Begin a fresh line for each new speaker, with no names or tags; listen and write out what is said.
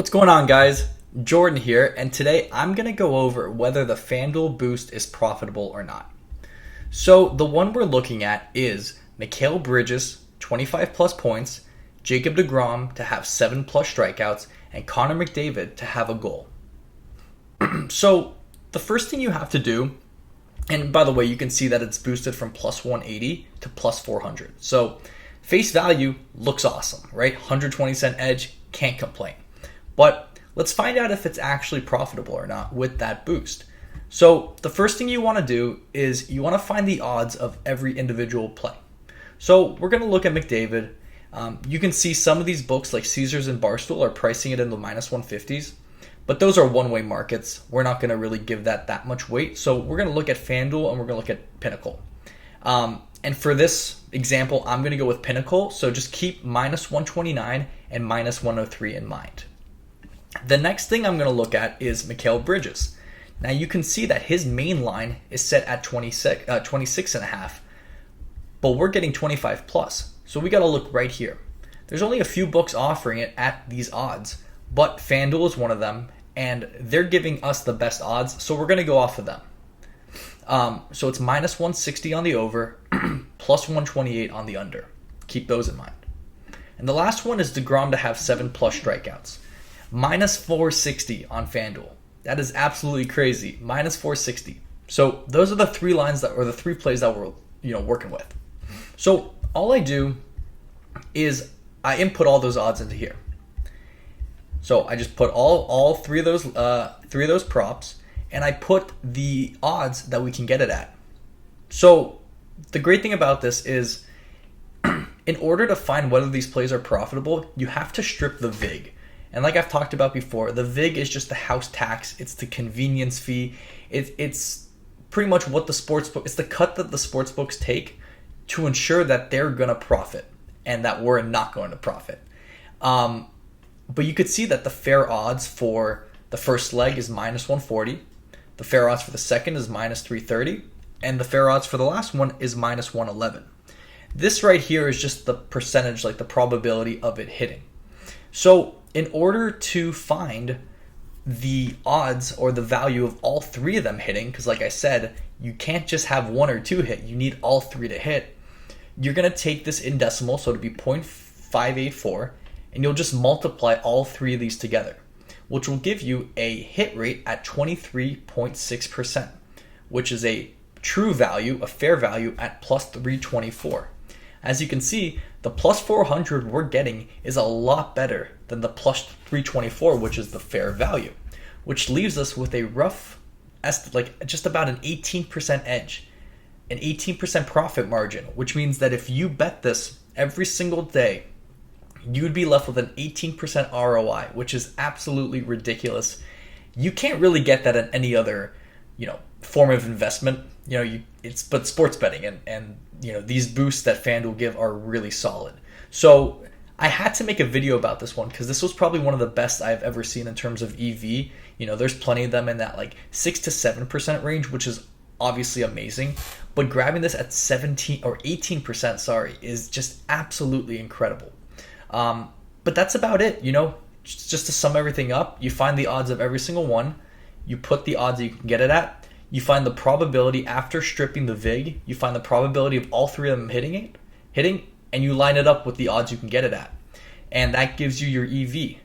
What's going on, guys? Jordan here, and today I'm going to go over whether the Fanduel boost is profitable or not. So the one we're looking at is Mikal Bridges, 25 plus points, Jacob deGrom to have 7 plus strikeouts, and Connor McDavid to have a goal. So the first thing you have to do, and by the way, you can see that it's boosted from plus 180 to plus 400. So face value looks awesome, right? 120-cent edge, can't complain. But let's find out if it's actually profitable or not with that boost. So the first thing you want to do is you want to find the odds of every individual play. So we're going to look at McDavid. You can see some of these books like Caesars and Barstool are pricing it in the minus 150s. But those are one-way markets. We're not going to really give that much weight. So we're going to look at Fanduel and we're going to look at Pinnacle. And for this example, I'm going to go with Pinnacle. So just keep minus 129 and minus 103 in mind. The next thing I'm going to look at is Mikal Bridges. Now you can see that his main line is set at 26 and a half, but we're getting 25 plus. So we got to look right here. There's only a few books offering it at these odds, but FanDuel is one of them, and they're giving us the best odds, so we're going to go off of them. So it's minus 160 on the over, plus 128 on the under. Keep those in mind. And the last one is deGrom to have 7 plus strikeouts. Minus 460 on FanDuel. That is absolutely crazy. Minus 460. So those are the three lines or the three plays that we're working with. So all I do is I input all those odds into here. So I just put all three of those props, and I put the odds that we can get it at. So the great thing about this is, in order to find whether these plays are profitable, you have to strip the VIG. And like I've talked about before, the VIG is just the house tax. It's the convenience fee. It's pretty much what the sportsbook. It's the cut that the sportsbooks take to ensure that they're gonna profit and that we're not going to profit. But you could see that the fair odds for the first leg is minus 140. The fair odds for the second is minus 330, and the fair odds for the last one is minus 111. This right here is just the percentage, like the probability of it hitting. So in order to find the odds or the value of all three of them hitting, because like I said, you can't just have one or two hit, you need all three to hit, you're going to take this in decimal, so it'll be 0.584, and you'll just multiply all three of these together, which will give you a hit rate at 23.6%, which is a true value, a fair value at plus 324. As you can see, the plus 400 we're getting is a lot better than the plus 324, which is the fair value, which leaves us with a rough, like just about an 18% edge, an 18% profit margin, which means that if you bet this every single day, you'd be left with an 18% ROI, which is absolutely ridiculous. You can't really get that in any other, form of investment. But sports betting and these boosts that FanDuel give are really solid. So I had to make a video about this one because this was probably one of the best I've ever seen in terms of EV. There's plenty of them in that like 6 to 7% range, which is obviously amazing. But grabbing this at 17 or 18%, is just absolutely incredible. But that's about it. Just to sum everything up, you find the odds of every single one. You put the odds that you can get it at. You find the probability after stripping the VIG. You find the probability of all three of them hitting, and you line it up with the odds you can get it at. And that gives you your EV.